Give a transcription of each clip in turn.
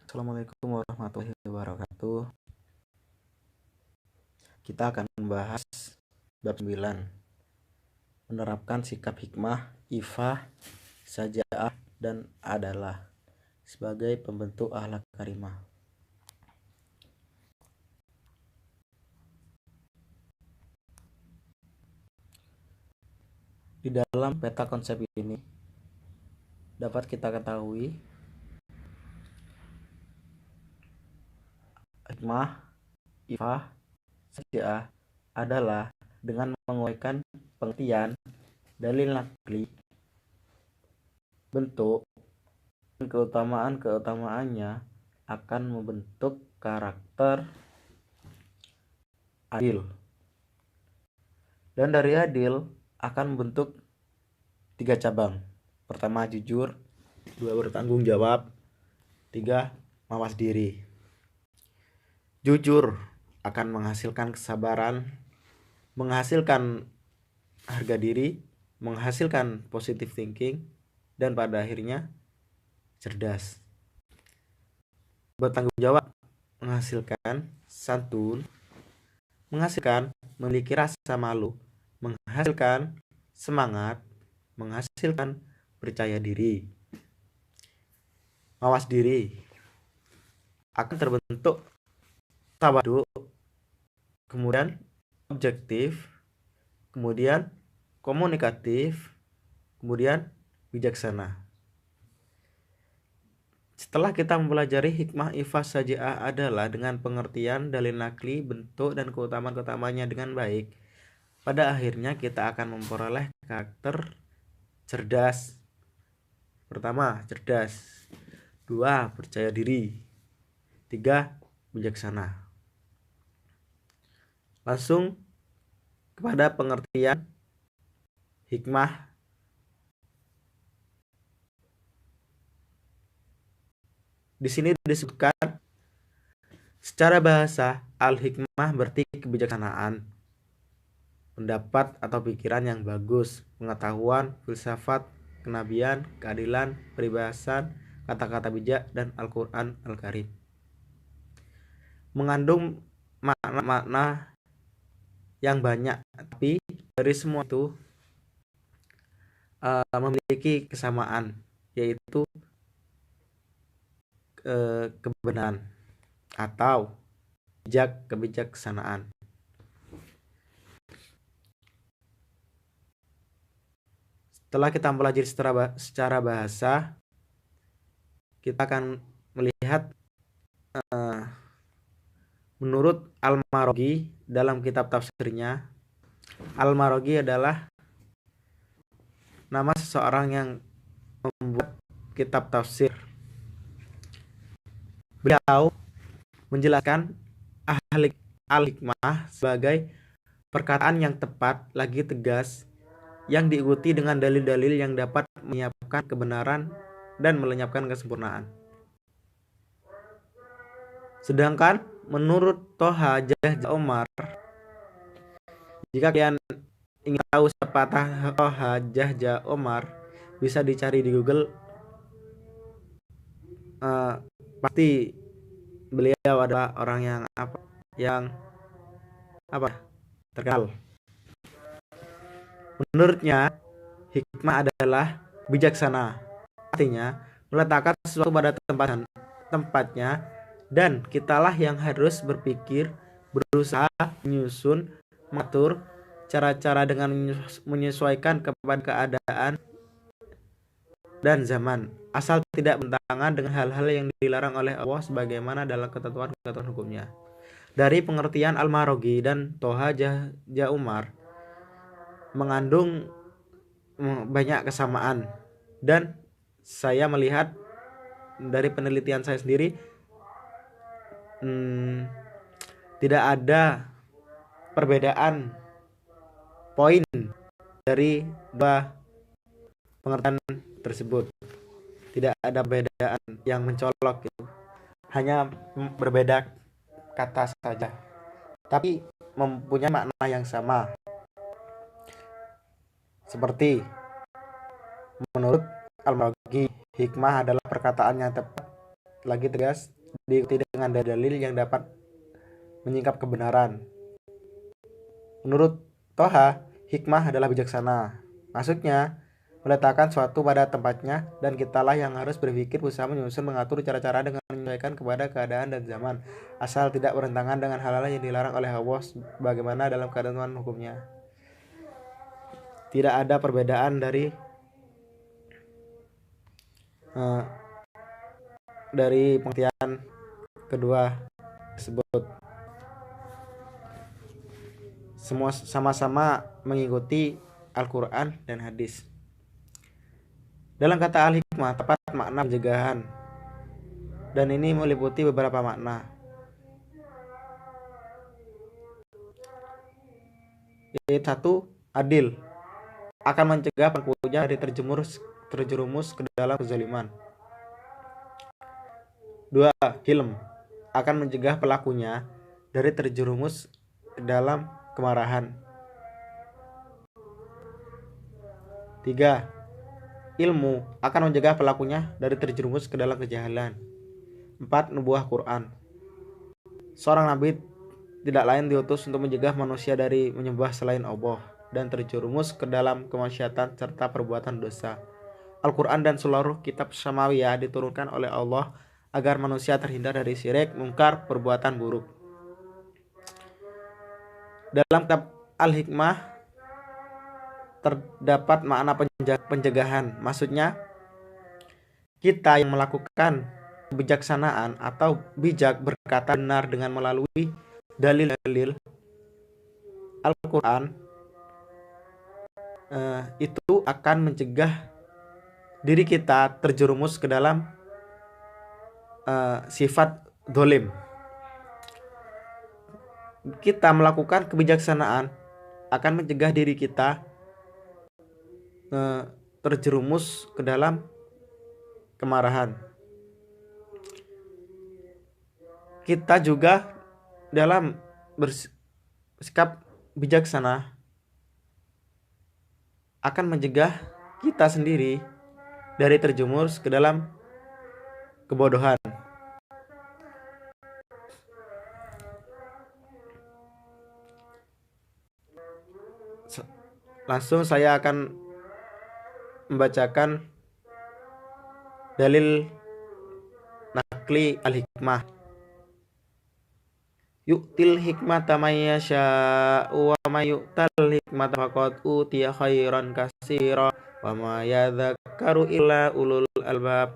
Assalamualaikum warahmatullahi wabarakatuh. Kita akan membahas bab 9, menerapkan sikap hikmah, ifah, saja'ah, dan adalah sebagai pembentuk akhlak karimah. Di dalam peta konsep ini dapat kita ketahui hikmah, ifah, saja'ah adalah dengan menguraikan pengertian, dalil nakli, bentuk, dan keutamaan-keutamaannya akan membentuk karakter adil. Dan dari adil akan membentuk 3 cabang. Pertama jujur, 2 bertanggung jawab, 3 mawas diri. Jujur akan menghasilkan kesabaran, menghasilkan harga diri, menghasilkan positive thinking, dan pada akhirnya cerdas. Bertanggung jawab menghasilkan santun, menghasilkan memiliki rasa malu, menghasilkan semangat, menghasilkan percaya diri. Mawas diri akan terbentuk tawadu, kemudian objektif, kemudian komunikatif, kemudian bijaksana. Setelah kita mempelajari hikmah, ifah, saja'ah adalah dengan pengertian, dalil nakli, bentuk, dan keutamaan-keutamanya dengan baik, pada akhirnya kita akan memperoleh karakter cerdas. Pertama, cerdas. 2, percaya diri. 3, bijaksana. Langsung kepada pengertian hikmah. Di sini disebutkan secara bahasa al-hikmah berarti kebijaksanaan, pendapat atau pikiran yang bagus, pengetahuan, filsafat, kenabian, keadilan, peribahasan, kata-kata bijak, dan Al-Quran Al-Karim. Mengandung makna-makna yang banyak, tapi dari semua itu memiliki kesamaan, yaitu kebenaran atau kebijaksanaan. Setelah kita mempelajari secara bahasa, kita akan melihat menurut Al-Maraghi dalam kitab tafsirnya. Al-Maraghi adalah nama seseorang yang membuat kitab tafsir. Beliau menjelaskan al-hikmah sebagai perkataan yang tepat, lagi tegas, yang diikuti dengan dalil-dalil yang dapat menyiapkan kebenaran dan melenyapkan kesempurnaan. Sedangkan menurut Toha Jah Omar, jika kalian ingin tahu siapa Toha Jah Omar, bisa dicari di Google. Pasti beliau adalah orang yang terkenal. Menurutnya, hikmah adalah bijaksana. Artinya, meletakkan sesuatu pada tempatnya, dan kitalah yang harus berpikir, berusaha menyusun, mengatur cara-cara dengan menyesuaikan kepada keadaan dan zaman, asal tidak bertentangan dengan hal-hal yang dilarang oleh Allah sebagaimana dalam ketentuan-ketentuan hukumnya. Dari pengertian Al-Maraghi dan Toha Jah Umar mengandung banyak kesamaan, dan saya melihat dari penelitian saya sendiri tidak ada perbedaan poin dari dua pengertian tersebut. Tidak ada perbedaan yang mencolok gitu. Hanya berbeda kata saja, tapi mempunyai makna yang sama. Seperti menurut Al-Maraghi, hikmah adalah perkataan yang tepat, lagi tegas, diikuti dengan dalil yang dapat menyingkap kebenaran. Menurut Toha, hikmah adalah bijaksana. Maksudnya, meletakkan suatu pada tempatnya, dan kitalah yang harus berpikir, berusaha menyusun, mengatur cara-cara dengan menyesuaikan kepada keadaan dan zaman, asal tidak bertentangan dengan hal-hal yang dilarang oleh Allah bagaimana dalam ketentuan hukumnya. Tidak ada perbedaan dari pengertian kedua tersebut. Semua sama-sama mengikuti Al-Quran dan hadis. Dalam kata al-hikmah tepat makna pencegahan, dan ini meliputi beberapa makna, yaitu 1. Adil, akan mencegah pelakunya dari terjerumus ke dalam kezaliman. 2. Hilm, akan mencegah pelakunya dari terjerumus ke dalam kemarahan. 3. Ilmu, akan mencegah pelakunya dari terjerumus ke dalam kejahilan. 4. Nubuah Quran, seorang nabi tidak lain diutus untuk mencegah manusia dari menyembah selain Allah dan terjerumus ke dalam kemaksiatan serta perbuatan dosa. Al-Quran dan seluruh kitab samawiyah diturunkan oleh Allah agar manusia terhindar dari syirik, mungkar, perbuatan buruk. Dalam kitab Al-Hikmah terdapat makna pencegahan. Maksudnya, kita yang melakukan kebijaksanaan atau bijak berkata benar dengan melalui dalil-dalil Al-Quran, itu akan mencegah diri kita terjerumus ke dalam sifat dolim. Kita melakukan kebijaksanaan akan mencegah diri kita terjerumus ke dalam kemarahan. Kita juga dalam bersikap bijaksana akan mencegah kita sendiri dari terjerumus ke dalam kebodohan. Langsung saya akan membacakan dalil nakli al-hikmah. Yu'til hikmata may yasha'u wa may yu'tal hikmata faqad utiya khairan katsira wa ma yadzakkaru illa ulul albab.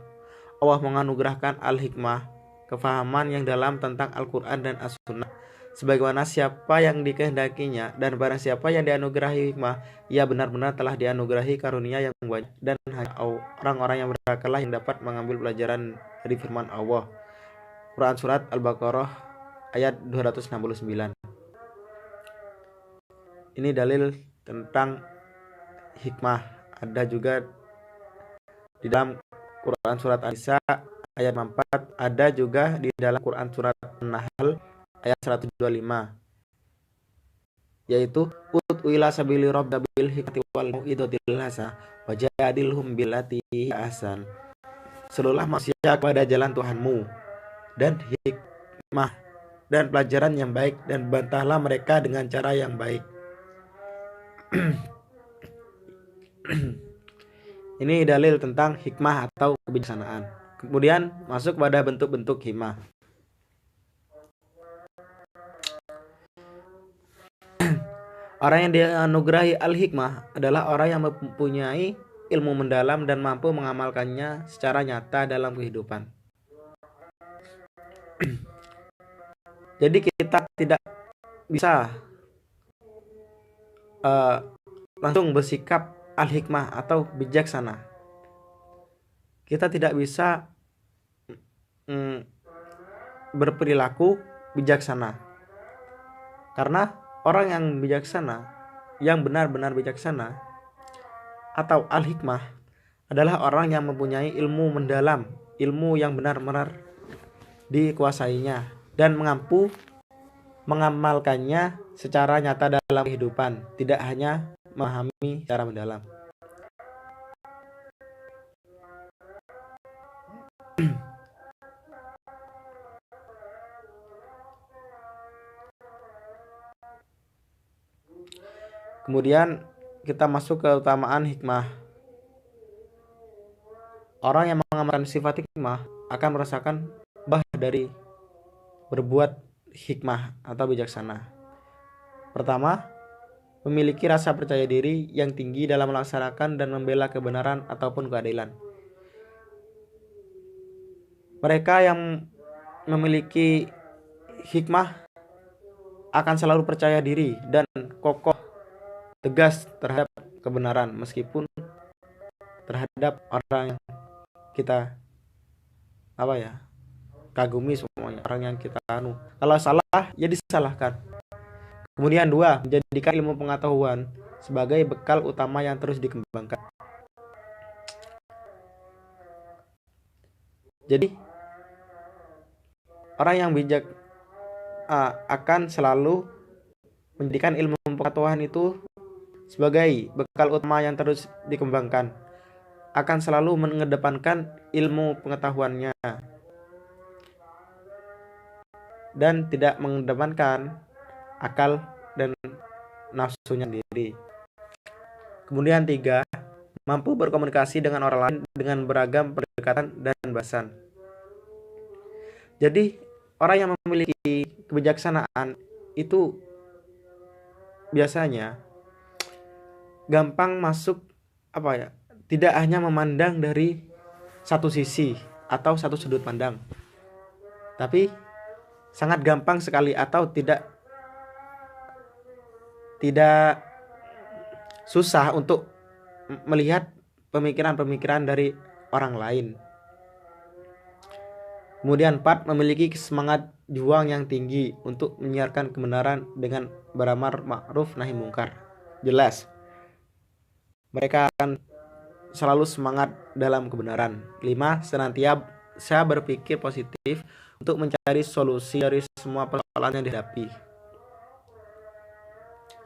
Allah menganugerahkan al-hikmah, kefahaman yang dalam tentang Al-Quran dan As-Sunnah, sebagaimana siapa yang dikehendakinya, dan barang siapa yang dianugerahi hikmah, ia benar-benar telah dianugerahi karunia yang banyak, dan hanya orang-orang yang berakal yang dapat mengambil pelajaran dari firman Allah. Quran Surat Al-Baqarah ayat 269. Ini dalil tentang hikmah. Ada juga di dalam Quran Surat An-Nisa ayat 4, ada juga di dalam Quran Surat An-Nahl ayat 125, yaitu ud'u ila sabili rabbika bil hikmati wal mau'izatil hasanah wajadilhum billati ahsan. Seluruhlah manusia kepada jalan Tuhanmu dan hikmah dan pelajaran yang baik, dan bantahlah mereka dengan cara yang baik. Ini dalil tentang hikmah atau kebijaksanaan. Kemudian masuk pada bentuk-bentuk hikmah. Orang yang dianugerahi al-hikmah adalah orang yang mempunyai ilmu mendalam dan mampu mengamalkannya secara nyata dalam kehidupan. Jadi kita tidak bisa langsung bersikap al-hikmah atau bijaksana. Kita tidak bisa berperilaku bijaksana, karena orang yang bijaksana, yang benar-benar bijaksana atau al-hikmah adalah orang yang mempunyai ilmu mendalam, ilmu yang benar-benar dikuasainya dan mampu mengamalkannya secara nyata dalam kehidupan, tidak hanya memahami secara mendalam. Kemudian kita masuk ke utamaan hikmah. Orang yang mengamalkan sifat hikmah akan merasakan bah dari berbuat hikmah atau bijaksana. Pertama, memiliki rasa percaya diri yang tinggi dalam melaksanakan dan membela kebenaran ataupun keadilan. Mereka yang memiliki hikmah akan selalu percaya diri dan kokoh tegas terhadap kebenaran meskipun terhadap orang yang kita kagumi, semuanya orang yang kita kalau salah ya disalahkan. Kemudian 2, menjadikan ilmu pengetahuan sebagai bekal utama yang terus dikembangkan. Jadi orang yang bijak akan selalu menjadikan ilmu pengetahuan itu sebagai bekal utama yang terus dikembangkan, akan selalu mengedepankan ilmu pengetahuannya dan tidak mengedepankan akal dan nafsunya sendiri. Kemudian 3, mampu berkomunikasi dengan orang lain dengan beragam pendekatan dan bahasan. Jadi orang yang memiliki kebijaksanaan itu biasanya gampang masuk tidak hanya memandang dari satu sisi atau satu sudut pandang, tapi sangat gampang sekali atau tidak susah untuk melihat pemikiran-pemikiran dari orang lain. Kemudian 4, memiliki semangat juang yang tinggi untuk menyiarkan kebenaran dengan beramar ma'ruf nahi mungkar. Jelas, mereka akan selalu semangat dalam kebenaran. 5, senantiasa berpikir positif untuk mencari solusi dari semua persoalan yang dihadapi.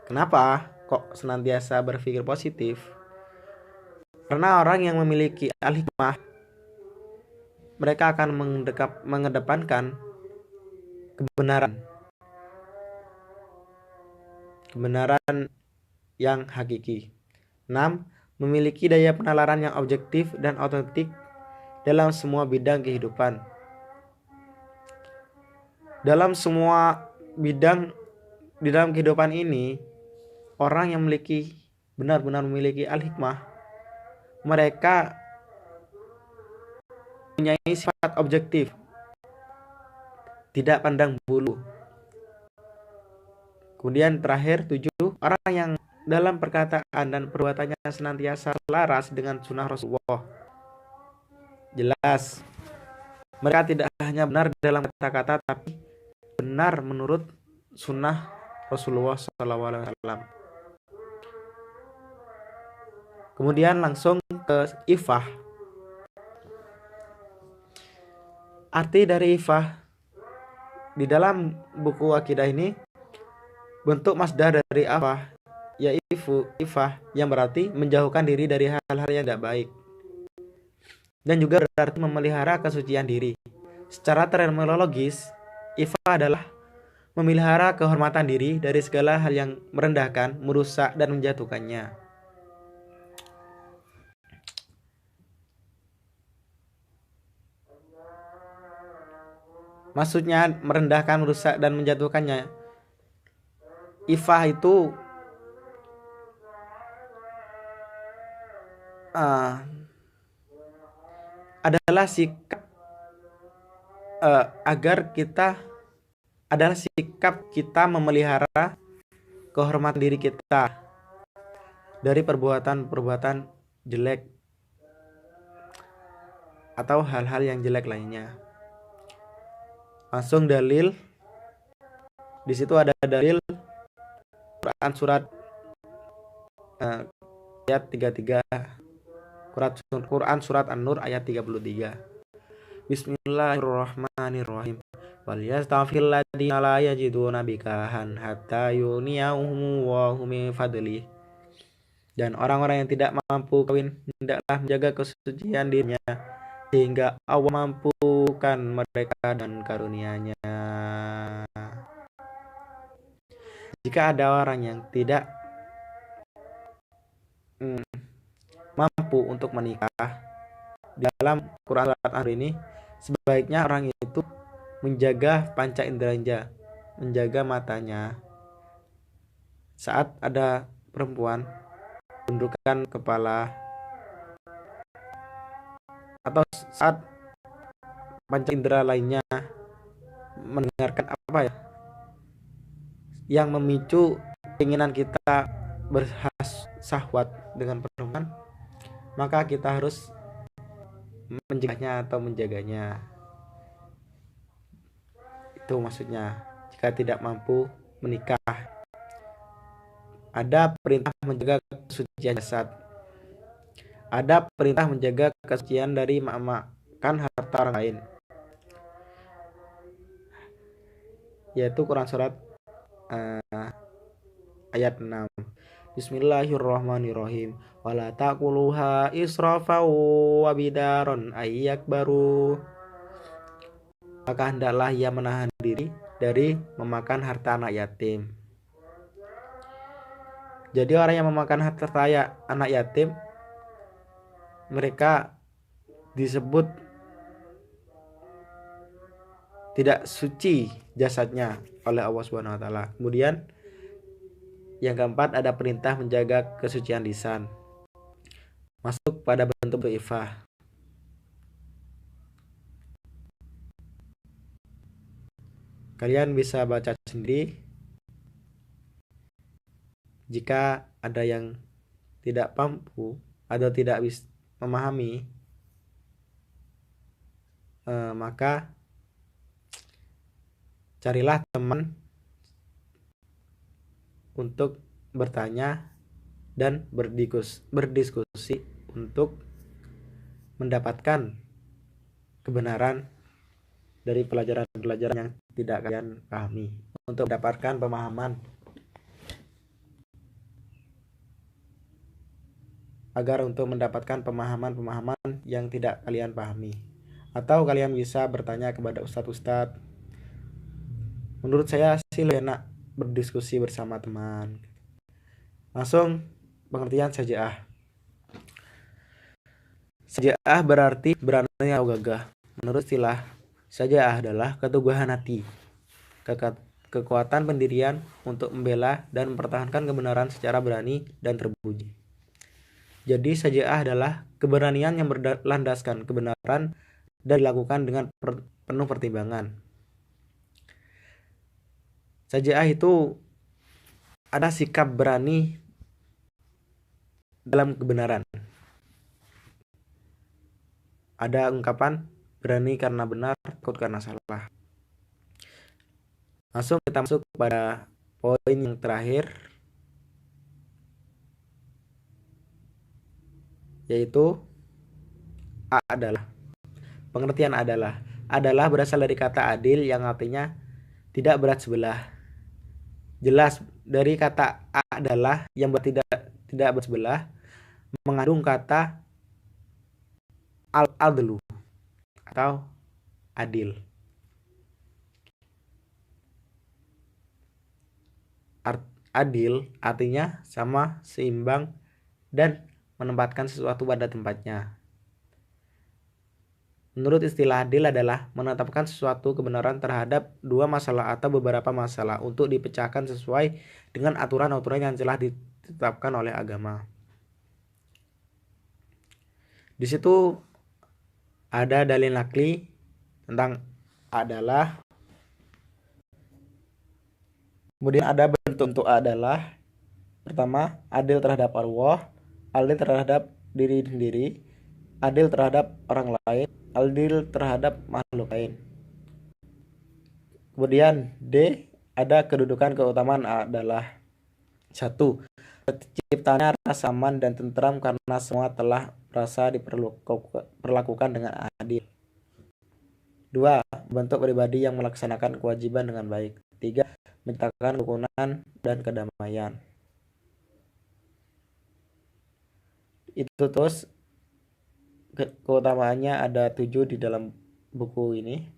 Kenapa kok senantiasa berpikir positif? Karena orang yang memiliki al-hikmah, mereka akan mengedepankan kebenaran yang hakiki. 6, memiliki daya penalaran yang objektif dan otentik dalam semua bidang kehidupan. Dalam semua bidang di dalam kehidupan ini, orang yang benar-benar memiliki al-hikmah, mereka mempunyai sifat objektif, tidak pandang bulu. Kemudian terakhir 7, orang yang dalam perkataan dan perbuatannya senantiasa selaras dengan sunnah Rasulullah. Jelas, mereka tidak hanya benar dalam kata-kata, tapi benar menurut sunnah Rasulullah SAW. Kemudian langsung ke ifah. Arti dari ifah di dalam buku akidah ini, bentuk masdar dari afah yaitu ifah yang berarti menjauhkan diri dari hal-hal yang tidak baik, dan juga berarti memelihara kesucian diri. Secara terminologis, ifah adalah memelihara kehormatan diri dari segala hal yang merendahkan, merusak, dan menjatuhkannya. Maksudnya merendahkan, merusak, dan menjatuhkannya. Ifah itu adalah sikap sikap kita memelihara kehormatan diri kita dari perbuatan-perbuatan jelek atau hal-hal yang jelek lainnya. Langsung dalil. Di situ ada dalil Quran surat ayat 33. Quran surat An-Nur ayat 33. Bismillahirrahmanirrahim. Wal yastafil ladina la yajiduna bikahan hatta yuniyahum wa hum min fadli. Dan orang-orang yang tidak mampu kawin hendaklah menjaga kesucian dirinya sehingga Allah mampukan mereka dan karunia-Nya. Jika ada orang yang tidak mampu untuk menikah, dalam Quran surat An ini sebaiknya orang itu menjaga panca indera, menjaga matanya. Saat ada perempuan tundukkan kepala, atau saat panca indera lainnya mendengarkan apa ya yang memicu keinginan kita bersahwat dengan perempuan, maka kita harus mencegahnya atau menjaganya. Itu maksudnya. Jika tidak mampu menikah, ada perintah menjaga kesucian jasad, ada perintah menjaga kesucian dari memakan harta orang lain, yaitu Quran surat ayat 6. Bismillahirrahmanirrahim. Wala taquluha israfau wa bidaron ayyakbaru. Maka hendaklah ia menahan diri dari memakan harta anak yatim. Jadi orang yang memakan harta anak yatim, mereka disebut tidak suci jasadnya oleh Allah Subhanahu wa taala. Kemudian yang keempat, ada perintah menjaga kesucian lisan, masuk pada bentuk ifah. Kalian bisa baca sendiri. Jika ada yang tidak mampu atau tidak bisa memahami, maka carilah teman untuk bertanya dan berdiskusi untuk mendapatkan kebenaran dari pelajaran-pelajaran yang tidak kalian pahami, untuk mendapatkan pemahaman, agar untuk mendapatkan pemahaman yang tidak kalian pahami. Atau kalian bisa bertanya kepada ustadz-ustadz. Menurut saya sih lebih enak berdiskusi bersama teman. Langsung pengertian saja'ah. Saja'ah berarti berani atau gagah. Menurut istilah, saja'ah adalah keteguhan hati, kekuatan pendirian untuk membela dan mempertahankan kebenaran secara berani dan terpuji. Jadi saja'ah adalah keberanian yang berlandaskan kebenaran dan dilakukan dengan penuh pertimbangan. Saja'ah itu ada sikap berani dalam kebenaran. Ada ungkapan berani karena benar, takut karena salah. Langsung kita masuk pada poin yang terakhir, yaitu adalah. Pengertian adalah berasal dari kata adil yang artinya tidak berat sebelah. Jelas dari kata adalah yang tidak bersebelah mengandung kata al-adlu atau adil. Adil artinya sama, seimbang, dan menempatkan sesuatu pada tempatnya. Menurut istilah adil adalah menetapkan sesuatu kebenaran terhadap dua masalah atau beberapa masalah untuk dipecahkan sesuai dengan aturan-aturan yang telah ditetapkan oleh agama. Di situ ada dalil nakli tentang adalah. Kemudian ada bentuk adalah. Pertama, adil terhadap Allah, adil terhadap diri sendiri, adil terhadap orang lain, adil terhadap makhluk lain. Kemudian D, ada kedudukan keutamaan adalah. 1. Terciptanya rasa aman dan tentram karena semua telah merasa diperlakukan dengan adil. 2. Bentuk pribadi yang melaksanakan kewajiban dengan baik. 3. Menciptakan kerukunan dan kedamaian. Itu terus keutamaannya ada 7 di dalam buku ini.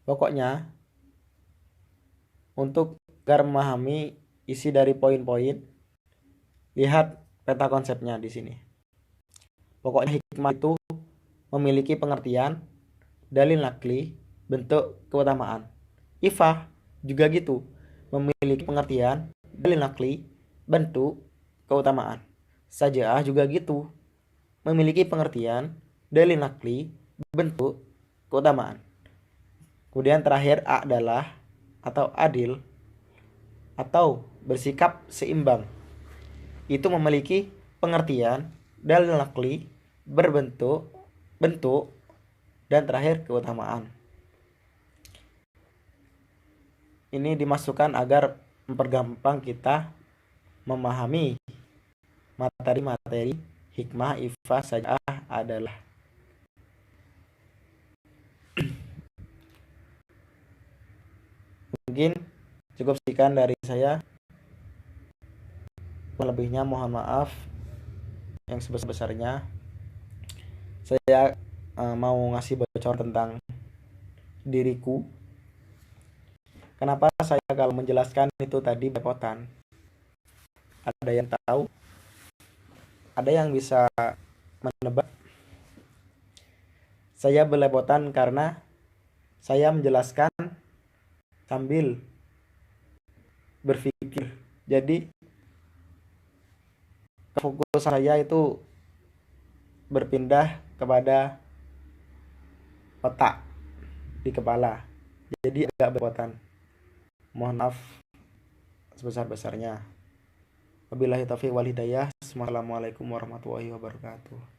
Pokoknya untuk agar memahami isi dari poin-poin, lihat peta konsepnya di sini. Pokoknya hikmah itu memiliki pengertian, dalil nakli, bentuk, keutamaan. Ifah juga gitu, memiliki pengertian, dalil nakli, bentuk, keutamaan. Saja'ah juga gitu, memiliki pengertian, dalil nakli, bentuk, keutamaan. Kemudian terakhir adalah atau adil atau bersikap seimbang. Itu memiliki pengertian, dalil nakli, berbentuk, bentuk, dan terakhir keutamaan. Ini dimasukkan agar mempergampang kita memahami materi-materi hikmah, ifah, saja'ah adalah. Mungkin cukup sekian dari saya. Lebihnya mohon maaf yang sebesar-besarnya. Saya mau ngasih bocor tentang diriku. Kenapa saya kalau menjelaskan itu tadi belepotan? Ada yang tahu? Ada yang bisa menebak? Saya belepotan karena saya menjelaskan sambil berpikir. Jadi fokus saya itu berpindah kepada otak di kepala. Jadi agak belepotan. Mohon maaf sebesar-besarnya. Wabillahi taufiq wal hidayah. Assalamualaikum warahmatullahi wabarakatuh.